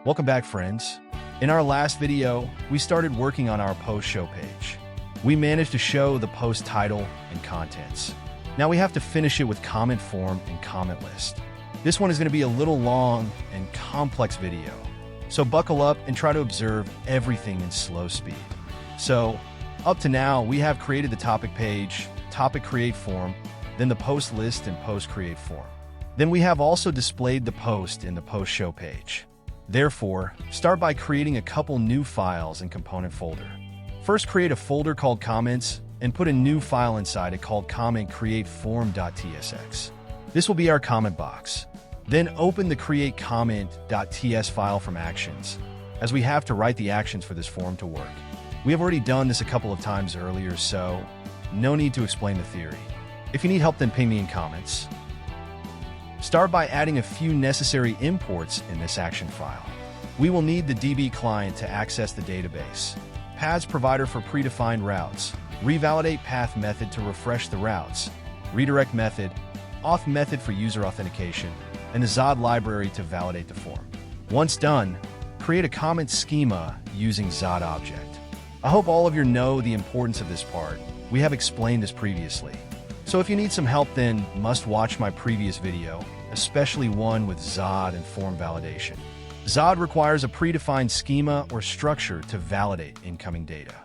Welcome back, friends. In our last video, we started working on our post show page. We managed to show the post title and contents. Now we have to finish it with comment form and comment list. This one is going to be a little long and complex video, so buckle up and try to observe everything in slow speed. So, up to now, we have created the topic page, topic create form, then the post list and post create form. Then we have also displayed the post in the post show page. Therefore, start by creating a couple new files in component folder. First, create a folder called comments and put a new file inside it called comment create form.tsx. This will be our comment box. Then open the create comment.ts file from actions, as we have to write the actions for this form to work. We have already done this a couple of times earlier, so no need to explain the theory. If you need help, then ping me in comments. Start by adding a few necessary imports in this action file. We will need the DB client to access the database, paths provider for predefined routes, revalidate path method to refresh the routes, redirect method, auth method for user authentication, and the Zod library to validate the form. Once done, create a comment schema using Zod object. I hope all of you know the importance of this part. We have explained this previously. So if you need some help, then must watch my previous video, especially one with Zod and form validation. Zod requires a predefined schema or structure to validate incoming data.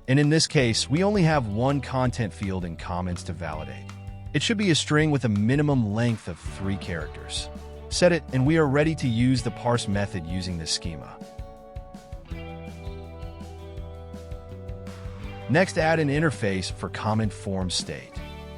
And in this case, we only have one content field in comments to validate. It should be a string with a minimum length of 3 characters. Set it, and we are ready to use the parse method using this schema. Next, add an interface for comment form state.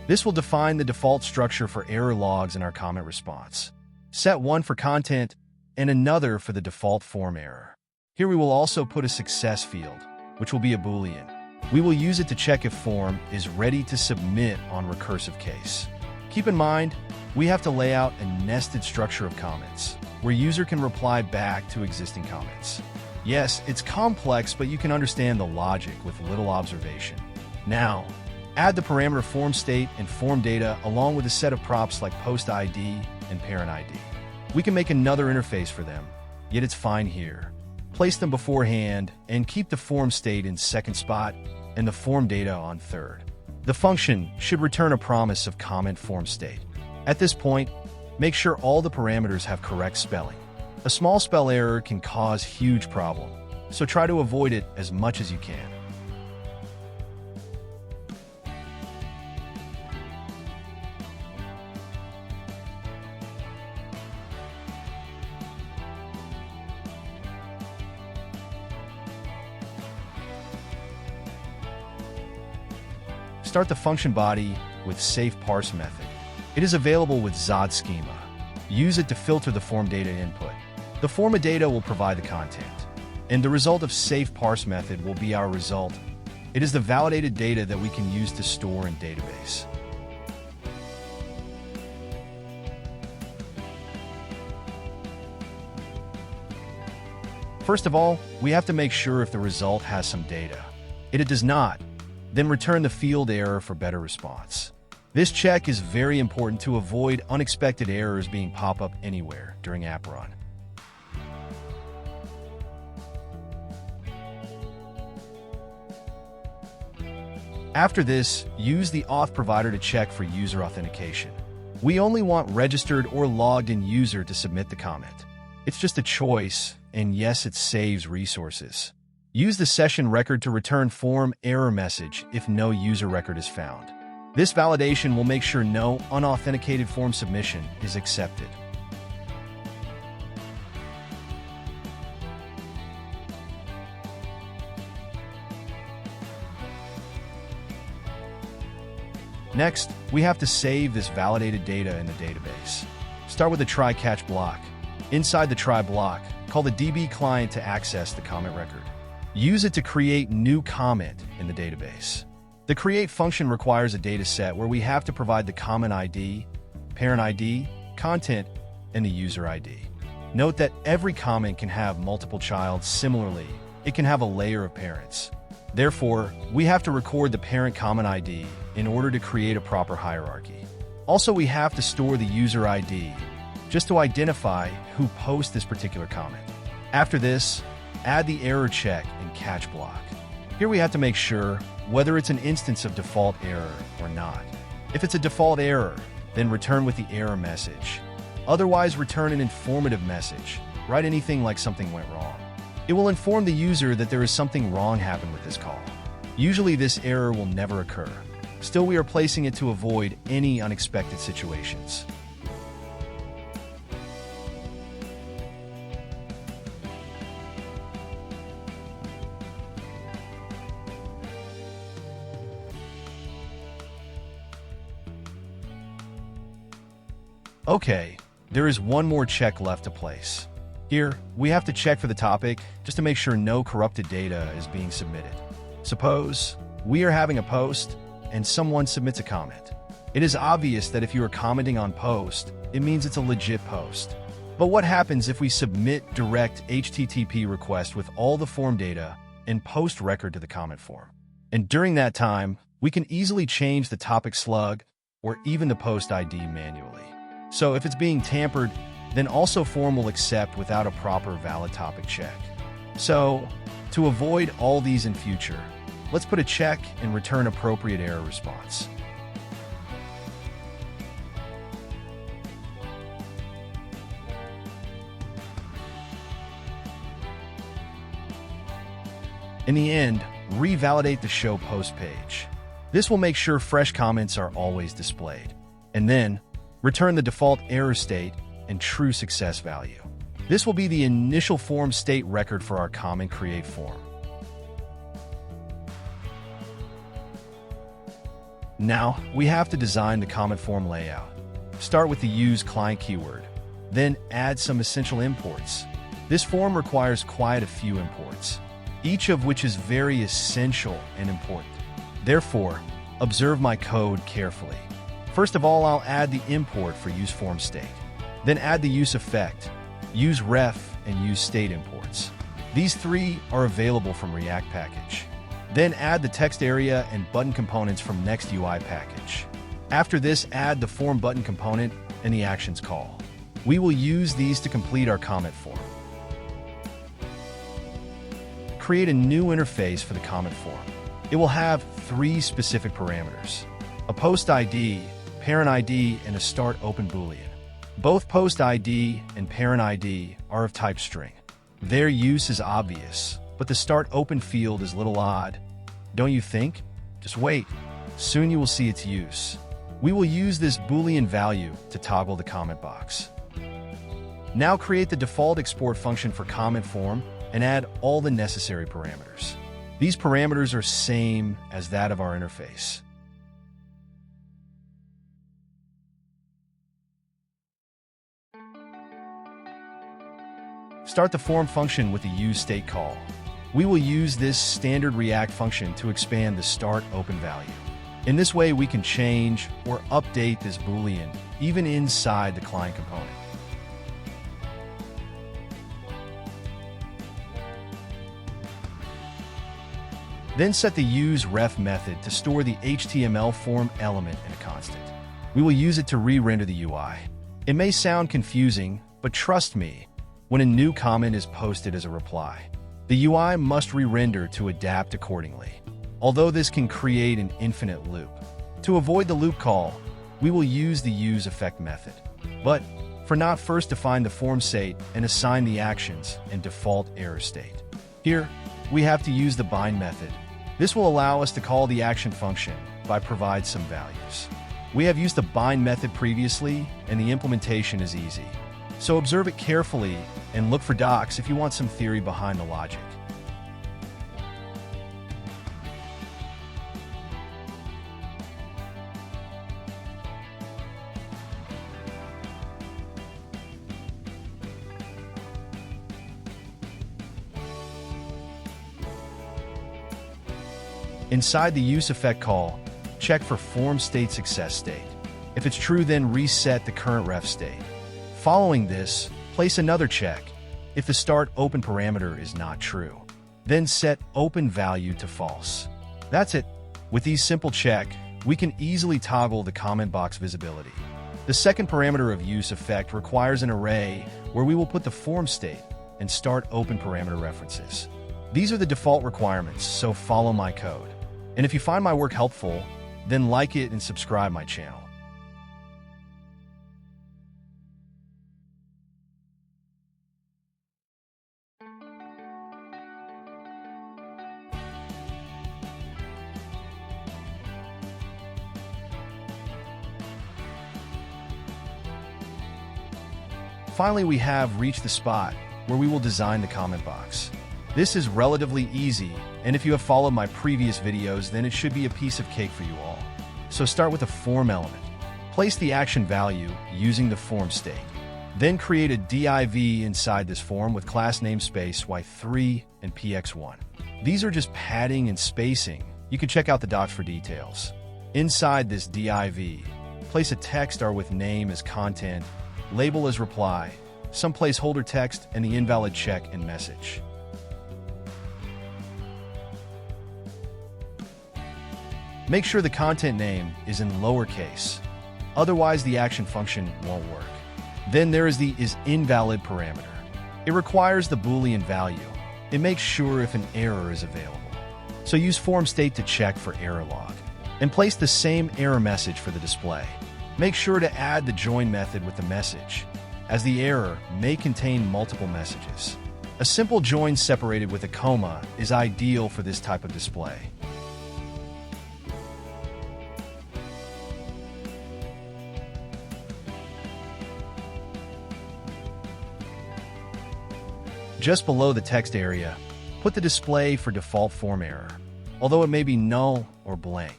This will define the default structure for error logs in our comment response. Set one for content and another for the default form error. Here we will also put a success field, which will be a Boolean. We will use it to check if form is ready to submit on recursive case. Keep in mind, we have to lay out a nested structure of comments, where user can reply back to existing comments. Yes, it's complex, but you can understand the logic with little observation. Now, add the parameter form state and form data along with a set of props like post ID and parent ID. We can make another interface for them, yet it's fine here. Place them beforehand and keep the form state in second spot and the form data on third. The function should return a promise of comment form state. At this point, make sure all the parameters have correct spelling. A small spell error can cause huge problem, so try to avoid it as much as you can. Start the function body with safe parse method. It is available with Zod schema. Use it to filter the form data input. The form of data will provide the content, and the result of safe parse method will be our result. It is the validated data that we can use to store in database. First of all, we have to make sure if the result has some data. If it does not, then return the field error for better response. This check is very important to avoid unexpected errors being pop up anywhere during app run. After this, use the auth provider to check for user authentication. We only want registered or logged in user to submit the comment. It's just a choice, and yes, it saves resources. Use the session record to return form error message if no user record is found. This validation will make sure no unauthenticated form submission is accepted. Next, we have to save this validated data in the database. Start with a try-catch block. Inside the try block, call the DB client to access the comment record. Use it to create new comment in the database. The create function requires a data set where we have to provide the comment ID, parent ID, content, and the user ID. Note that every comment can have multiple childs. Similarly, it can have a layer of parents. Therefore, we have to record the parent comment ID in order to create a proper hierarchy. Also, we have to store the user ID just to identify who posts this particular comment. After this, add the error check and catch block. Here we have to make sure whether it's an instance of default error or not. If it's a default error, then return with the error message. Otherwise, return an informative message. Write anything like something went wrong. It will inform the user that there is something wrong happened with this call. Usually this error will never occur. Still, we are placing it to avoid any unexpected situations. Okay, there is one more check left to place. Here, we have to check for the topic just to make sure no corrupted data is being submitted. Suppose we are having a post and someone submits a comment. It is obvious that if you are commenting on post, it means it's a legit post. But what happens if we submit direct HTTP request with all the form data and post record to the comment form? And during that time, we can easily change the topic slug or even the post ID manually. So if it's being tampered, then also form will accept without a proper valid topic check. So to avoid all these in future, let's put a check and return appropriate error response. In the end, revalidate the show post page. This will make sure fresh comments are always displayed. And then, return the default error state and true success value. This will be the initial form state record for our comment create form. Now, we have to design the comment form layout. Start with the use client keyword, then add some essential imports. This form requires quite a few imports, each of which is very essential and important. Therefore, observe my code carefully. First of all, I'll add the import for use form state. Then add the use effect, use ref, and use state imports. These three are available from React package. Then add the text area and button components from Next.UI package. After this, add the form button component and the actions call. We will use these to complete our comment form. Create a new interface for the comment form. It will have three specific parameters: a post ID, parent ID, and a start open Boolean. Both post ID and parent ID are of type string. Their use is obvious, but the start open field is a little odd. Don't you think? Just wait. Soon you will see its use. We will use this Boolean value to toggle the comment box. Now create the default export function for comment form and add all the necessary parameters. These parameters are same as that of our interface. Start the form function with the use state call. We will use this standard React function to expand the start open value. In this way, we can change or update this Boolean even inside the client component. Then set the useRef method to store the HTML form element in a constant. We will use it to re-render the UI. It may sound confusing, but trust me, when a new comment is posted as a reply, the UI must re-render to adapt accordingly, although this can create an infinite loop. To avoid the loop call, we will use the useEffect method. But for not, first define the form state and assign the actions and default error state. Here, we have to use the bind method. This will allow us to call the action function by provide some values. We have used the bind method previously, and the implementation is easy. So observe it carefully and look for docs if you want some theory behind the logic. Inside the useEffect call, check for form state success state. If it's true, then reset the current ref state. Following this, place another check if the start open parameter is not true. Then set open value to false. That's it. With these simple check, we can easily toggle the comment box visibility. The second parameter of useEffect requires an array where we will put the form state. and start open parameter references. These are the default requirements, so follow my code. And if you find my work helpful, then like it and subscribe my channel. Finally, we have reached the spot where we will design the comment box. This is relatively easy, and if you have followed my previous videos, then it should be a piece of cake for you all. So start with a form element. Place the action value using the form state. Then create a div inside this form with class namespace y3 and px1. These are just padding and spacing. You can check out the docs for details. Inside this div, place a text or with name as content, label as reply, some placeholder text, and the invalid check and message. Make sure the content name is in lowercase, otherwise the action function won't work. Then there is the isInvalid parameter. It requires the Boolean value. It makes sure if an error is available. So use form state to check for error log, and place the same error message for the display. Make sure to add the join method with the message, as the error may contain multiple messages. A simple join separated with a comma is ideal for this type of display. Just below the text area, put the display for default form error, although it may be null or blank.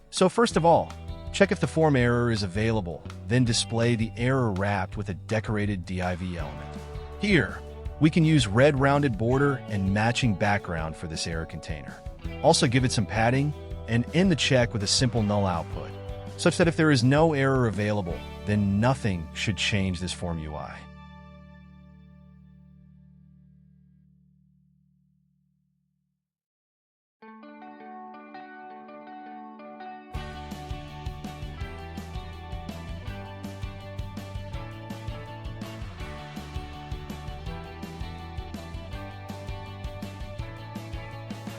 So first of all, check if the form error is available, then display the error wrapped with a decorated div element. Here, we can use red rounded border and matching background for this error container. Also give it some padding and end the check with a simple null output, such that if there is no error available, then nothing should change this form UI.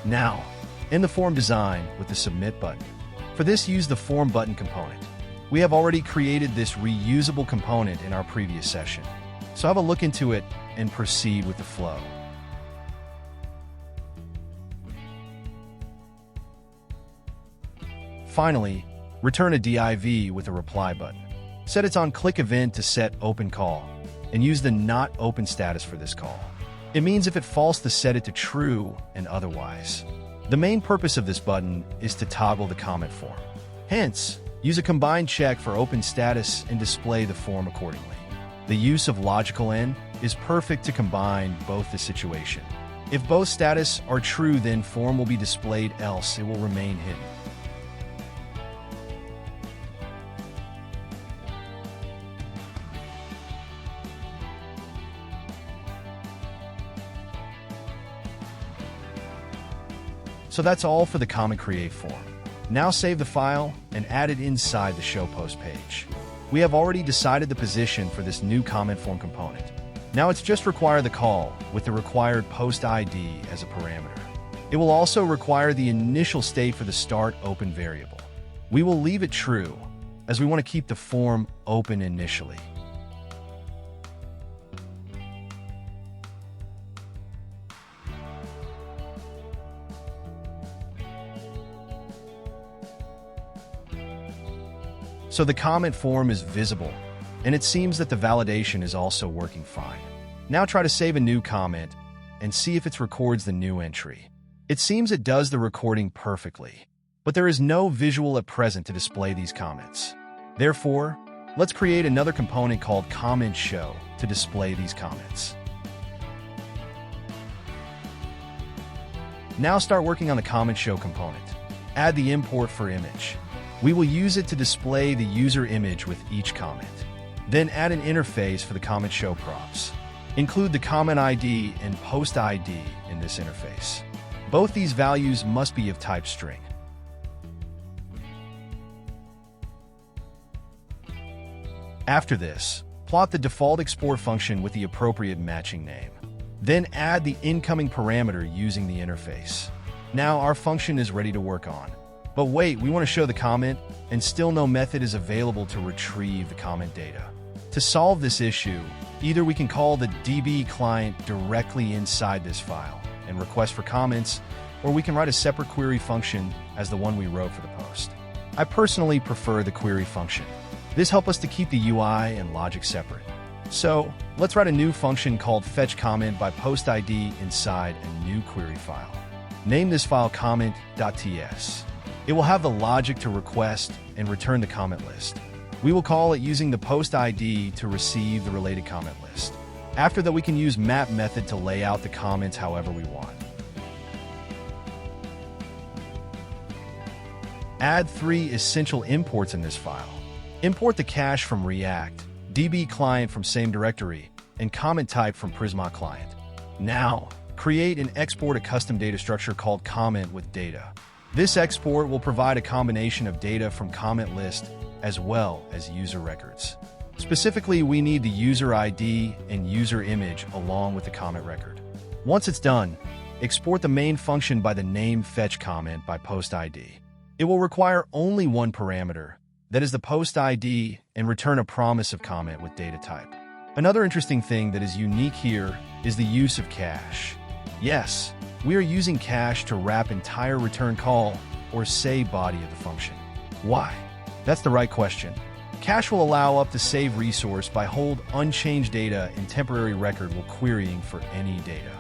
Now, in the form design with the Submit button. For this, use the Form button component. We have already created this reusable component in our previous session, so have a look into it and proceed with the flow. Finally, return a div with a reply button. Set its onClick event to set open call, and use the not open status for this call. It means if it false to set it to true and otherwise. The main purpose of this button is to toggle the comment form. Hence, use a combined check for open status and display the form accordingly. The use of logical AND is perfect to combine both the situation. If both status are true, then form will be displayed, else it will remain hidden. So that's all for the comment create form. Now save the file and add it inside the show post page. We have already decided the position for this new comment form component. Now it's just require the call with the required post ID as a parameter. It will also require the initial state for the start open variable. We will leave it true, as we want to keep the form open initially. So the comment form is visible, and it seems that the validation is also working fine. Now try to save a new comment and see if it records the new entry. It seems it does the recording perfectly, but there is no visual at present to display these comments. Therefore, let's create another component called comment show to display these comments. Now start working on the comment show component. Add the import for image. We will use it to display the user image with each comment. Then add an interface for the comment show props. Include the comment ID and post ID in this interface. Both these values must be of type string. After this, plot the default export function with the appropriate matching name. Then add the incoming parameter using the interface. Now our function is ready to work on. But wait, we want to show the comment, and still no method is available to retrieve the comment data. To solve this issue, either we can call the DB client directly inside this file and request for comments, or we can write a separate query function as the one we wrote for the post. I personally prefer the query function. This helps us to keep the UI and logic separate. So let's write a new function called fetchComment by post ID inside a new query file. Name this file comment.ts. It will have the logic to request and return the comment list. We will call it using the post ID to receive the related comment list. After that, we can use map method to lay out the comments however we want. Add 3 essential imports in this file. Import the cache from React, DB client from same directory, and comment type from Prisma client. Now, create and export a custom data structure called comment with data. This export will provide a combination of data from comment list as well as user records. Specifically, we need the user ID and user image along with the comment record. Once it's done, export the main function by the name fetchComment by post ID. It will require only one parameter, that is the post ID, and return a promise of comment with data type. Another interesting thing that is unique here is the use of cache. Yes, we are using cache to wrap entire return call or say body of the function. Why? That's the right question. Cache will allow up to save resource by hold unchanged data in temporary record while querying for any data.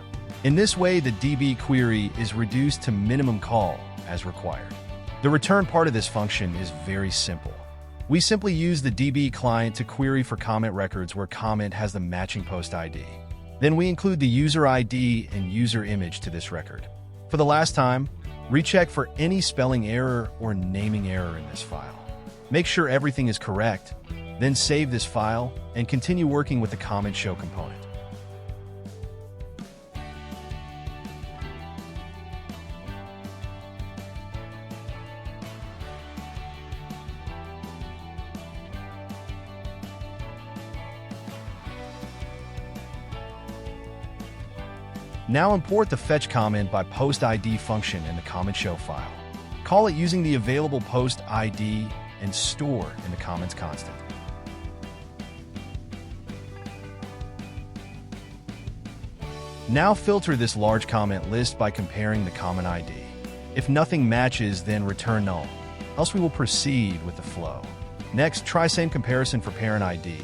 In this way, the DB query is reduced to minimum call as required. The return part of this function is very simple. We simply use the DB client to query for comment records where comment has the matching post ID. Then we include the user ID and user image to this record. For the last time, recheck for any spelling error or naming error in this file. Make sure everything is correct, then save this file and continue working with the comment show component. Now import the fetchComment by post ID function in the comment show file. Call it using the available post ID and store in the comments constant. Now filter this large comment list by comparing the comment ID. If nothing matches, then return null, else we will proceed with the flow. Next, try same comparison for parent ID.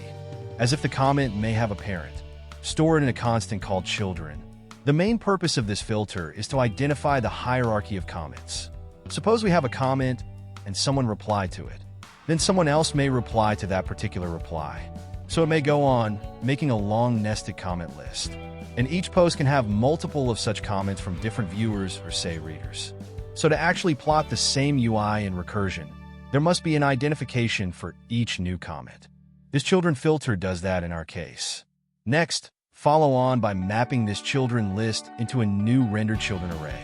As if the comment may have a parent, store it in a constant called children. The main purpose of this filter is to identify the hierarchy of comments. Suppose we have a comment and someone replied to it. Then someone else may reply to that particular reply. So it may go on, making a long nested comment list. And each post can have multiple of such comments from different viewers or say readers. So to actually plot the same UI in recursion, there must be an identification for each new comment. This children filter does that in our case. Next, follow on by mapping this children list into a new rendered children array.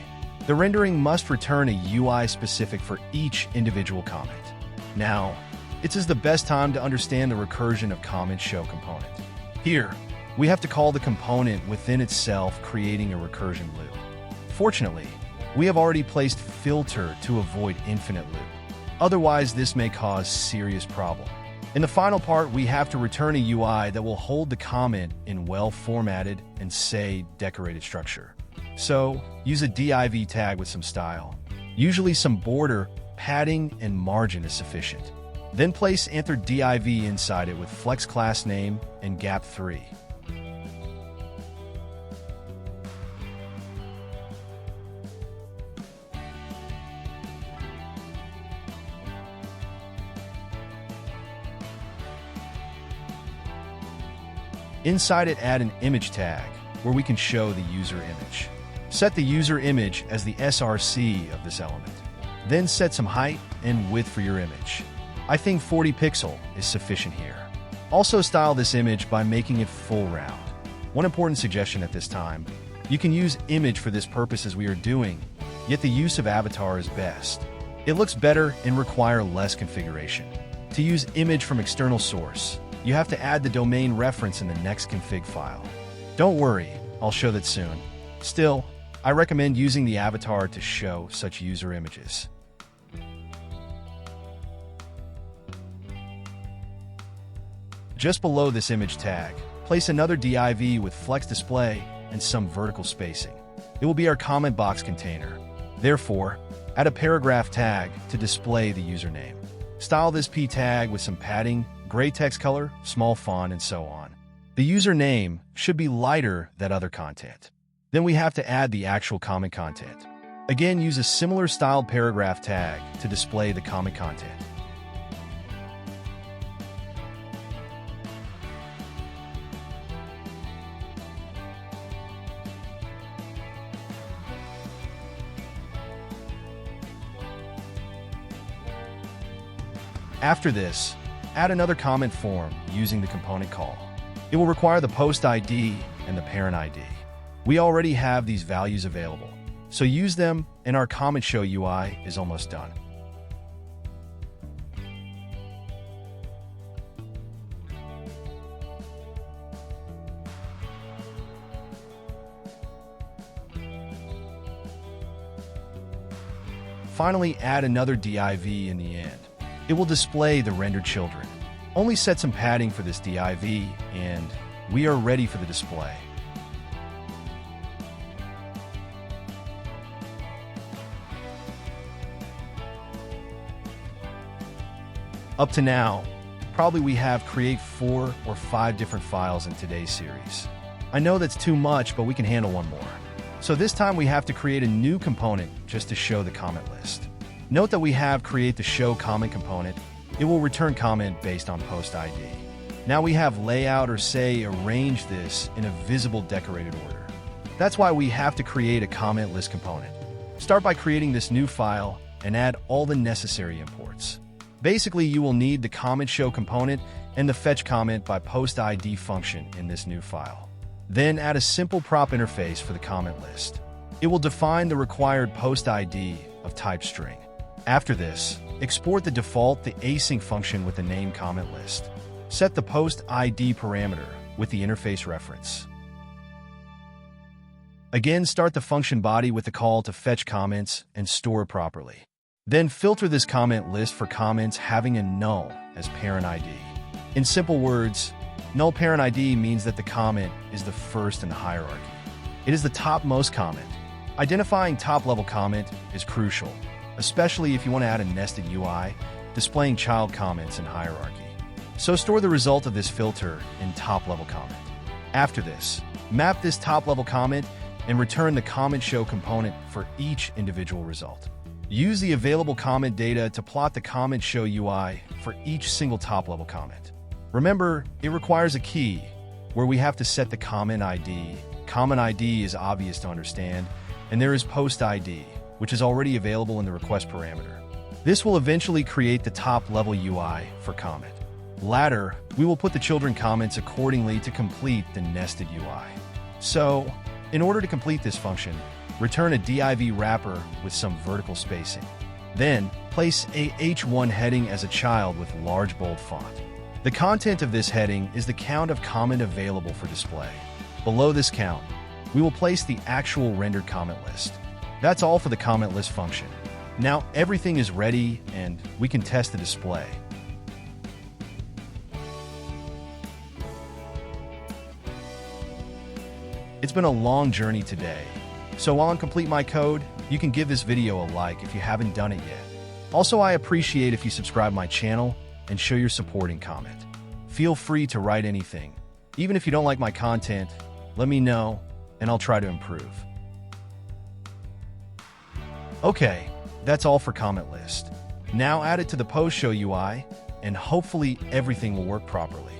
The rendering must return a UI specific for each individual comment. Now, it is the best time to understand the recursion of comment show component. Here, we have to call the component within itself, creating a recursion loop. Fortunately, we have already placed filter to avoid infinite loop. Otherwise, this may cause serious problem. In the final part, we have to return a UI that will hold the comment in well-formatted and say decorated structure. So, use a div tag with some style. Usually some border, padding, and margin is sufficient. Then place Anther div inside it with flex class name and gap 3. Inside it, add an image tag where we can show the user image. Set the user image as the src of this element. Then set some height and width for your image. I think 40 pixel is sufficient here. Also style this image by making it full round. One important suggestion at this time, you can use image for this purpose as we are doing, yet the use of avatar is best. It looks better and require less configuration. To use image from external source, you have to add the domain reference in the next config file. Don't worry, I'll show that soon. Still, I recommend using the avatar to show such user images. Just below this image tag, place another div with flex display and some vertical spacing. It will be our comment box container. Therefore, add a paragraph tag to display the username. Style this p tag with some padding, gray text color, small font, and so on. The username should be lighter than other content. Then we have to add the actual comment content. Again, use a similar styled paragraph tag to display the comment content. After this, add another comment form using the component call. It will require the post ID and the parent ID. We already have these values available, so use them and our comment show UI is almost done. Finally, add another div in the end. It will display the rendered children. Only set some padding for this div and we are ready for the display. Up to now, probably we have create 4 or 5 different files in today's series. I know that's too much, but we can handle one more. So this time we have to create a new component just to show the comment list. Note that we have create the show comment component. It will return comment based on post ID. Now we have layout or say arrange this in a visible decorated order. That's why we have to create a comment list component. Start by creating this new file and add all the necessary imports. Basically, you will need the comment show component and the fetch comment by post ID function in this new file. Then add a simple prop interface for the comment list. It will define the required post ID of type string. After this, export the async function with the name comment list. Set the post ID parameter with the interface reference. Again, start the function body with the call to fetch comments and store properly. Then filter this comment list for comments having a null as parent ID. In simple words, null parent ID means that the comment is the first in the hierarchy. It is the topmost comment. Identifying top-level comment is crucial, especially if you want to add a nested UI displaying child comments in hierarchy. So store the result of this filter in top-level comment. After this, map this top-level comment and return the comment show component for each individual result. Use the available comment data to plot the comment show UI for each single top-level comment. Remember, it requires a key where we have to set the comment ID. Comment ID is obvious to understand, and there is post ID, which is already available in the request parameter. This will eventually create the top-level UI for comment. Later, we will put the children comments accordingly to complete the nested UI. So, in order to complete this function, return a div wrapper with some vertical spacing. Then, place a h1 heading as a child with large bold font. The content of this heading is the count of comment available for display. Below this count, we will place the actual rendered comment list. That's all for the comment list function. Now everything is ready and we can test the display. It's been a long journey today, so while I complete my code, you can give this video a like if you haven't done it yet. Also, I appreciate if you subscribe my channel and show your support in comment. Feel free to write anything. Even if you don't like my content, let me know and I'll try to improve. Okay, that's all for comment list. Now add it to the post show UI and hopefully everything will work properly.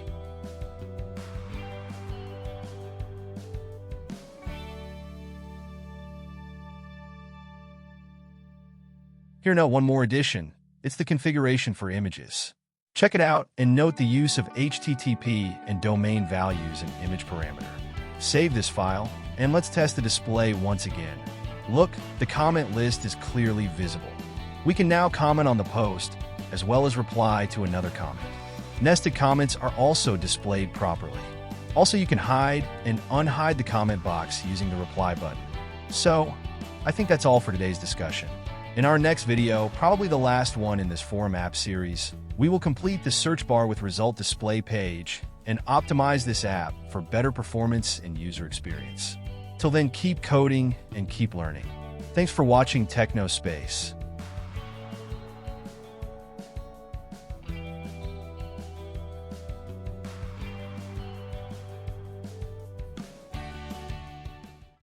Here now one more addition. It's the configuration for images. Check it out and note the use of HTTP and domain values in image parameter. Save this file and let's test the display once again. Look, the comment list is clearly visible. We can now comment on the post as well as reply to another comment. Nested comments are also displayed properly. Also, you can hide and unhide the comment box using the reply button. So, I think that's all for today's discussion. In our next video, probably the last one in this Form app series, we will complete the search bar with result display page and optimize this app for better performance and user experience. Till then, keep coding and keep learning. Thanks for watching TechnoSpace.